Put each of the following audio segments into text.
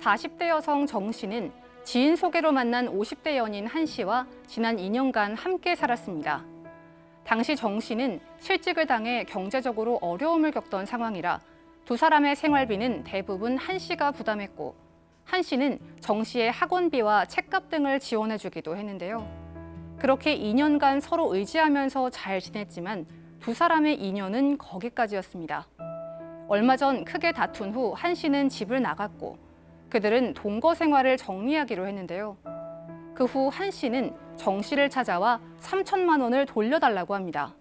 40대 여성 정 씨는 지인 소개로 만난 50대 연인 한 씨와 지난 2년간 함께 살았습니다. 당시 정 씨는 실직을 당해 경제적으로 어려움을 겪던 상황이라 두 사람의 생활비는 대부분 한 씨가 부담했고 한 씨는 정 씨의 학원비와 책값 등을 지원해주기도 했는데요. 그렇게 2년간 서로 의지하면서 잘 지냈지만 두 사람의 인연은 거기까지였습니다. 얼마 전 크게 다툰 후 한 씨는 집을 나갔고 그들은 동거 생활을 정리하기로 했는데요. 그 후 한 씨는 정 씨를 찾아와 3천만 원을 돌려달라고 합니다.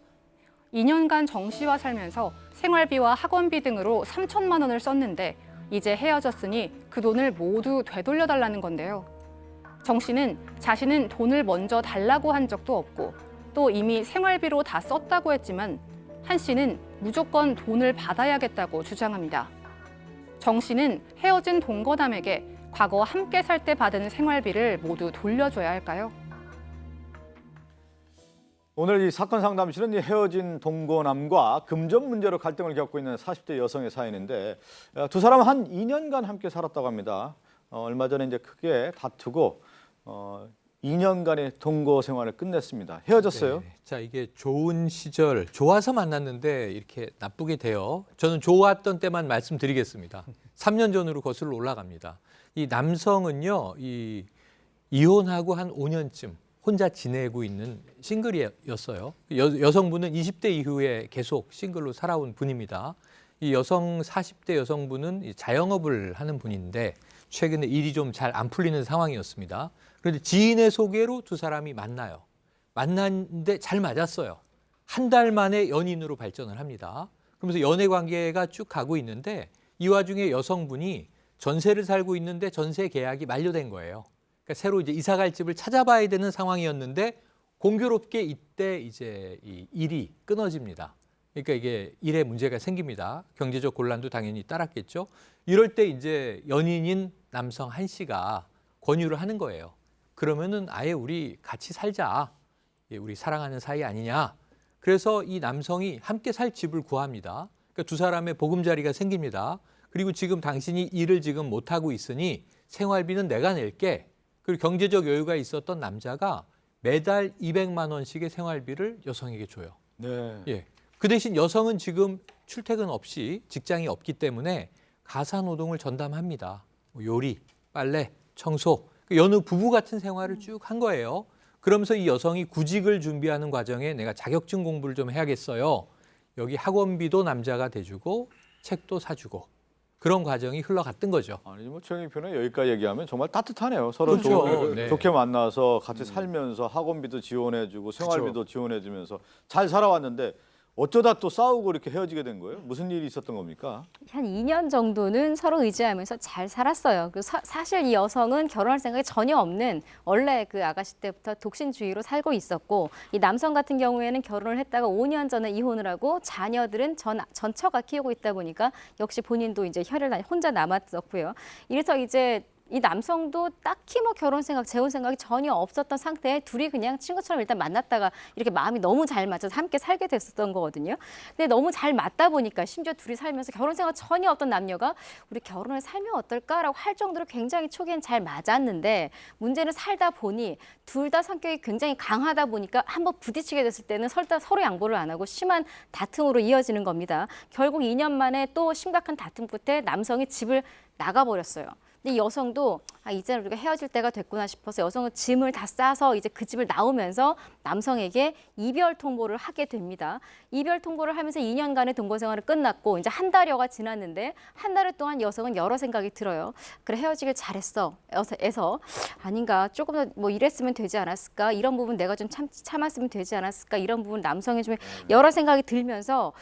2년간 정 씨와 살면서 생활비와 학원비 등으로 3천만 원을 썼는데 이제 헤어졌으니 그 돈을 모두 되돌려달라는 건데요. 정 씨는 자신은 돈을 먼저 달라고 한 적도 없고 또 이미 생활비로 다 썼다고 했지만 한 씨는 무조건 돈을 받아야겠다고 주장합니다. 정 씨는 헤어진 동거남에게 과거 함께 살 때 받은 생활비를 모두 돌려줘야 할까요? 오늘 이 사건 상담실은 이 헤어진 동거남과 금전 문제로 갈등을 겪고 있는 40대 여성의 사연인데 두 사람은 한 2년간 함께 살았다고 합니다. 얼마 전에 이제 크게 다투고 2년간의 동거 생활을 끝냈습니다. 헤어졌어요. 네. 자, 이게 좋은 시절, 좋아서 만났는데 이렇게 나쁘게 돼요. 저는 좋았던 때만 말씀드리겠습니다. 3년 전으로 거슬러 올라갑니다. 이 남성은요, 이혼하고 한 5년쯤 혼자 지내고 있는 싱글이었어요. 여성분은 20대 이후에 계속 싱글로 살아온 분입니다. 이 여성 40대 여성분은 자영업을 하는 분인데 최근에 일이 좀 잘 안 풀리는 상황이었습니다. 그런데 지인의 소개로 두 사람이 만나요. 만났는데 잘 맞았어요. 한 달 만에 연인으로 발전을 합니다. 그러면서 연애 관계가 쭉 가고 있는데 이 와중에 여성분이 전세를 살고 있는데 전세 계약이 만료된 거예요. 그러니까 새로 이제 이사 갈 집을 찾아봐야 되는 상황이었는데 공교롭게 이때 이제 이 일이 끊어집니다. 그러니까 이게 일에 문제가 생깁니다. 경제적 곤란도 당연히 따랐겠죠. 이럴 때 이제 연인인 남성 한 씨가 권유를 하는 거예요. 그러면은 아예 우리 같이 살자. 우리 사랑하는 사이 아니냐. 그래서 이 남성이 함께 살 집을 구합니다. 그러니까 두 사람의 보금자리가 생깁니다. 그리고 지금 당신이 일을 지금 못하고 있으니 생활비는 내가 낼게. 그리고 경제적 여유가 있었던 남자가 매달 200만 원씩의 생활비를 여성에게 줘요. 네. 예. 그 대신 여성은 지금 출퇴근 없이 직장이 없기 때문에 가사 노동을 전담합니다. 요리, 빨래, 청소, 여느 부부 같은 생활을 쭉 한 거예요. 그러면서 이 여성이 구직을 준비하는 과정에 내가 자격증 공부를 좀 해야겠어요. 여기 학원비도 남자가 대주고 책도 사주고 그런 과정이 흘러갔던 거죠. 아니 뭐 최영희 표는 여기까지 얘기하면 정말 따뜻하네요. 서로 그렇죠. 네. 좋게 만나서 같이 살면서 학원비도 지원해주고 생활비도 지원해주면서 잘 살아왔는데 어쩌다 또 싸우고 이렇게 헤어지게 된 거예요? 무슨 일이 있었던 겁니까? 한 2년 정도는 서로 의지하면서 잘 살았어요. 사실 이 여성은 결혼할 생각이 전혀 없는 원래 그 아가씨 때부터 독신주의로 살고 있었고 이 남성 같은 경우에는 결혼을 했다가 5년 전에 이혼을 하고 자녀들은 전처가 키우고 있다 보니까 역시 본인도 이제 혈을 혼자 남았었고요. 이래서 이제 이 남성도 딱히 뭐 결혼 생각, 재혼 생각이 전혀 없었던 상태에 둘이 그냥 친구처럼 일단 만났다가 이렇게 마음이 너무 잘 맞아서 함께 살게 됐었던 거거든요. 근데 너무 잘 맞다 보니까 심지어 둘이 살면서 결혼 생각 전혀 없던 남녀가 우리 결혼을 살면 어떨까라고 할 정도로 굉장히 초기엔 잘 맞았는데 문제는 살다 보니 둘 다 성격이 굉장히 강하다 보니까 한번 부딪히게 됐을 때는 서로 양보를 안 하고 심한 다툼으로 이어지는 겁니다. 결국 2년 만에 또 심각한 다툼 끝에 남성이 집을 나가버렸어요. 근데 이 여성도 이제는 우리가 헤어질 때가 됐구나 싶어서 여성은 짐을 다 싸서 이제 그 집을 나오면서 남성에게 이별 통보를 하게 됩니다. 이별 통보를 하면서 2년간의 동거 생활을 끝났고 이제 한 달여가 지났는데 한 달 동안 여성은 여러 생각이 들어요. 그래 헤어지길 잘했어. 에서 아닌가 조금 더 뭐 이랬으면 되지 않았을까? 이런 부분 내가 좀 참았으면 되지 않았을까? 이런 부분 남성이 좀 여러 생각이 들면서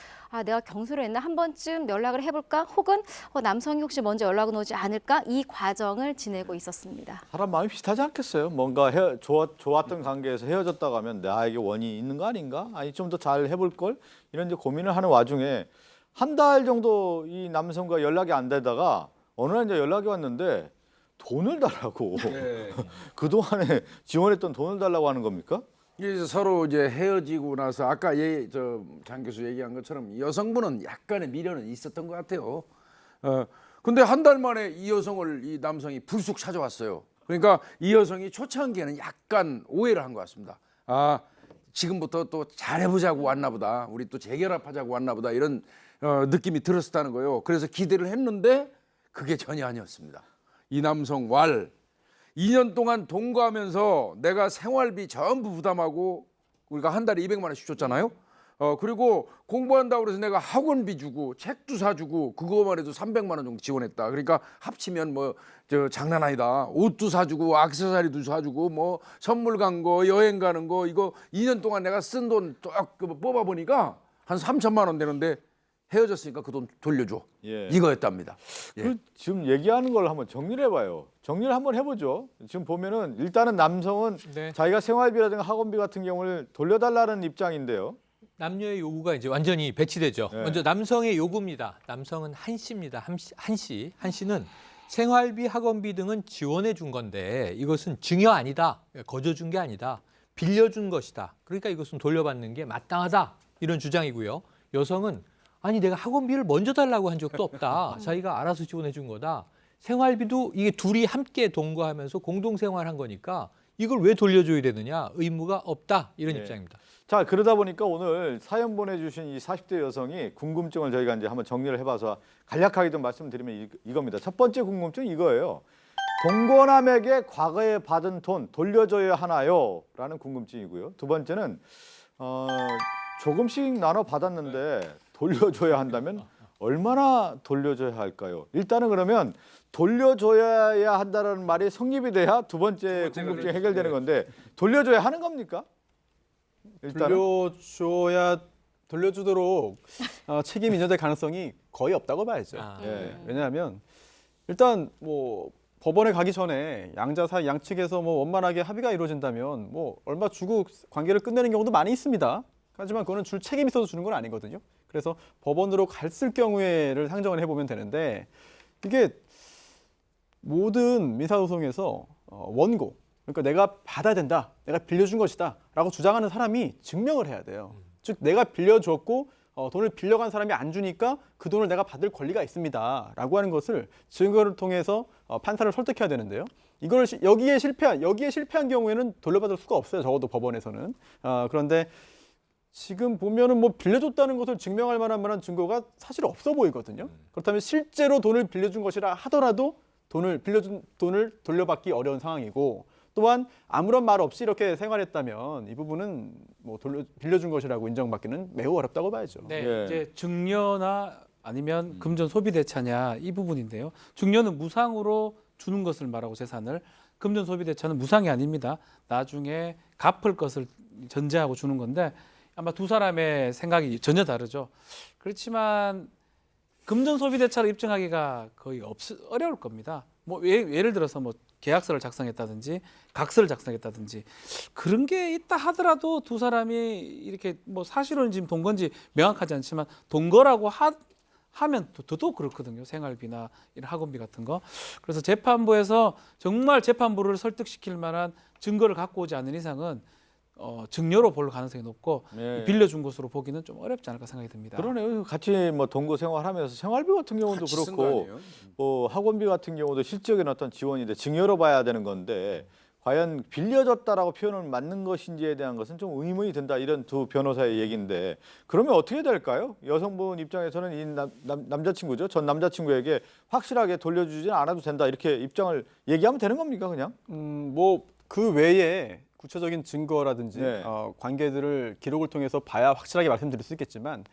내가 경솔을 했나? 한 번쯤 연락을 해볼까? 혹은 남성이 혹시 먼저 연락은 오지 않을까? 이 과정을 지내고 있었습니다. 사람 마음이 비슷하지 않겠어요? 뭔가 좋았던 관계에서 헤어졌다고 하면 나에게 원인이 있는 거 아닌가? 아니 좀 더 잘 해볼 걸? 이런 이제 고민을 하는 와중에 한 달 정도 이 남성과 연락이 안 되다가 어느 날 이제 연락이 왔는데 돈을 달라고 그동안에 지원했던 돈을 달라고 하는 겁니까? 이게 서로 이제 헤어지고 나서 아까 장 교수 얘기한 것처럼 여성분은 약간의 미련은 있었던 것 같아요. 근데 한 달 만에 이 여성을 이 남성이 불쑥 찾아왔어요. 그러니까 이 여성이 초창기에는 약간 오해를 한 것 같습니다. 아, 지금부터 또 잘해보자고 왔나 보다. 우리 또 재결합하자고 왔나 보다. 이런 느낌이 들었다는 거예요. 그래서 기대를 했는데 그게 전혀 아니었습니다. 이 남성 2년 동안 동거하면서 내가 생활비 전부 부담하고 우리가 한 달에 200만 원씩 줬잖아요. 그리고 공부한다고 그래서 내가 학원비 주고 책도 사주고 그거만 해도 300만 원 정도 지원했다. 그러니까 합치면 뭐 저 장난 아니다. 옷도 사주고 액세서리도 사주고 뭐 선물 간 거 여행 가는 거 이거 2년 동안 내가 쓴 돈 딱 뽑아 보니까 한 3천만 원 되는데 헤어졌으니까 그 돈 돌려줘. 예. 이거였답니다. 예. 그 지금 얘기하는 걸 한번 정리를 해봐요. 정리를 한번 해보죠. 지금 보면은 일단은 남성은 네. 자기가 생활비라든가 학원비 같은 경우를 돌려달라는 입장인데요. 남녀의 요구가 이제 완전히 배치되죠. 네. 먼저 남성의 요구입니다. 남성은 한 씨입니다. 한 씨. 한 씨는 생활비, 학원비 등은 지원해 준 건데 이것은 증여 아니다. 거저 준 게 아니다. 빌려준 것이다. 그러니까 이것은 돌려받는 게 마땅하다. 이런 주장이고요. 여성은 아니 내가 학원비를 먼저 달라고 한 적도 없다. 자기가 알아서 지원해 준 거다. 생활비도 이게 둘이 함께 동거하면서 공동 생활한 거니까 이걸 왜 돌려줘야 되느냐. 의무가 없다. 이런 네. 입장입니다. 자, 그러다 보니까 오늘 사연 보내주신 이 40대 여성이 궁금증을 저희가 이제 한번 정리를 해봐서 간략하게 좀 말씀드리면 이겁니다. 첫 번째 궁금증 이거예요. 동거남에게 과거에 받은 돈 돌려줘야 하나요? 라는 궁금증이고요. 두 번째는 조금씩 나눠 받았는데 돌려줘야 한다면 얼마나 돌려줘야 할까요? 일단은 그러면 돌려줘야 한다는 말이 성립이 돼야 두 번째 궁금증이 해결되는 건데 돌려줘야 하는 겁니까? 일단은 돌려주도록 책임 인정될 가능성이 거의 없다고 봐야죠. 예. 왜냐하면 일단 뭐 법원에 가기 전에 양자 사이 양측에서 뭐 원만하게 합의가 이루어진다면 뭐 얼마 주고 관계를 끝내는 경우도 많이 있습니다. 하지만 그거는 줄 책임이 있어서 주는 건 아니거든요. 그래서 법원으로 갔을 경우에를 상정을 해보면 되는데 이게 모든 민사소송에서 원고 그러니까 내가 받아야 된다, 내가 빌려준 것이다 라고 주장하는 사람이 증명을 해야 돼요. 즉 내가 빌려줬고 돈을 빌려간 사람이 안 주니까 그 돈을 내가 받을 권리가 있습니다 라고 하는 것을 증거를 통해서 판사를 설득해야 되는데요. 이걸 여기에 실패한 경우에는 돌려받을 수가 없어요. 적어도 법원에서는. 그런데 지금 보면은 뭐 빌려줬다는 것을 증명할 만한 증거가 사실 없어 보이거든요. 그렇다면 실제로 돈을 빌려준 것이라 하더라도 빌려준 돈을 돌려받기 어려운 상황이고 또한 아무런 말 없이 이렇게 생활했다면 이 부분은 뭐 빌려준 것이라고 인정받기는 매우 어렵다고 봐야죠. 네, 예. 이제 증여나 아니면 금전 소비 대차냐 이 부분인데요. 증여는 무상으로 주는 것을 말하고 재산을, 금전 소비 대차는 무상이 아닙니다. 나중에 갚을 것을 전제하고 주는 건데 아마 두 사람의 생각이 전혀 다르죠. 그렇지만 금전 소비 대차로 입증하기가 거의 어려울 겁니다. 뭐 예를 들어서 뭐 계약서를 작성했다든지 각서를 작성했다든지 그런 게 있다 하더라도 두 사람이 이렇게 뭐 사실은 지금 동거인지 명확하지 않지만 동거라고 하면 더더욱 그렇거든요. 생활비나 이런 학원비 같은 거. 그래서 재판부에서 정말 재판부를 설득시킬 만한 증거를 갖고 오지 않는 이상은 증여로 볼 가능성이 높고 예. 빌려준 것으로 보기는 좀 어렵지 않을까 생각이 듭니다. 그러네요. 같이 뭐 동거 생활하면서 생활비 같은 경우도 같이 쓴거 그렇고 아니에요? 뭐 학원비 같은 경우도 실적인 어떤 지원인데 증여로 봐야 되는 건데 과연 빌려줬다라고 표현을 맞는 것인지에 대한 것은 좀 의문이 든다 이런 두 변호사의 얘기인데 그러면 어떻게 될까요? 여성분 입장에서는 이 남자친구죠. 전 남자친구에게 확실하게 돌려주지는 않아도 된다 이렇게 입장을 얘기하면 되는 겁니까 그냥? 뭐 그 외에 구체적인 증거라든지 네. 관계들을 기록을 통해서 봐야 확실하게 말씀드릴 수 있겠지만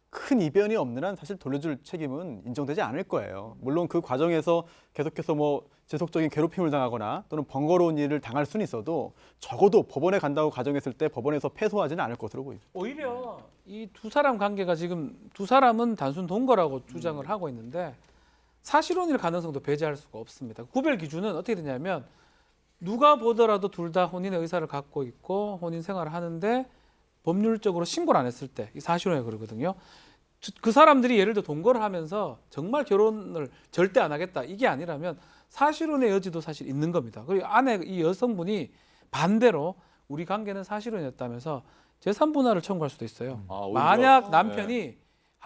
큰 이변이 없는 한 사실 돌려줄 책임은 인정되지 않을 거예요. 물론 그 과정에서 계속해서 뭐 지속적인 괴롭힘을 당하거나 또는 번거로운 일을 당할 수는 있어도 적어도 법원에 간다고 가정했을 때 법원에서 패소하지는 않을 것으로 보입니다. 오히려 이 두 사람 관계가 지금 두 사람은 단순 동거라고 주장을 하고 있는데 사실혼일 가능성도 배제할 수가 없습니다. 구별 기준은 어떻게 되냐면 누가 보더라도 둘 다 혼인의 의사를 갖고 있고 혼인 생활을 하는데 법률적으로 신고를 안 했을 때 이 사실혼에 그러거든요. 그 사람들이 예를 들어 동거를 하면서 정말 결혼을 절대 안 하겠다 이게 아니라면 사실혼의 여지도 사실 있는 겁니다. 그리고 아내 이 여성분이 반대로 우리 관계는 사실혼이었다면서 재산 분할을 청구할 수도 있어요. 오히려. 만약 남편이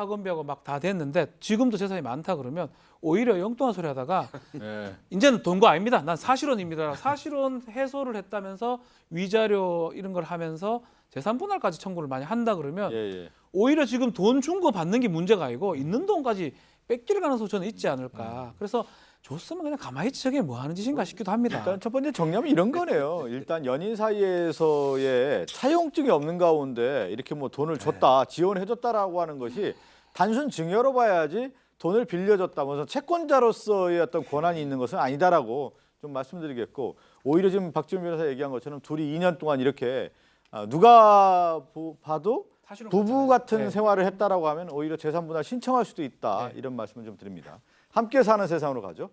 학원비하고 막 다 됐는데 지금도 재산이 많다 그러면 오히려 엉뚱한 소리 하다가 예. 이제는 돈거 아닙니다. 난 사실혼입니다. 사실혼 해소를 했다면서 위자료 이런 걸 하면서 재산 분할까지 청구를 많이 한다 그러면 예, 예. 오히려 지금 돈 준 거 받는 게 문제가 아니고 있는 돈까지 뺏길 가능성이 저는 있지 않을까. 그래서 줬으면 그냥 가만히 있지 저게 뭐 하는 짓인가 싶기도 합니다. 일단 첫 번째 정리하면 이런 거네요. 일단 연인 사이에서의 차용증이 없는 가운데 이렇게 뭐 돈을 줬다, 지원해줬다라고 하는 것이 단순 증여로 봐야지 돈을 빌려줬다, 무슨 채권자로서의 어떤 권한이 있는 것은 아니다라고 좀 말씀드리겠고, 오히려 지금 박지원 변호사 얘기한 것처럼 둘이 2년 동안 이렇게 누가 봐도 부부 같은 생활을 했다라고 하면 오히려 재산 분할 신청할 수도 있다, 이런 말씀을 좀 드립니다. 함께 사는 세상으로 가죠.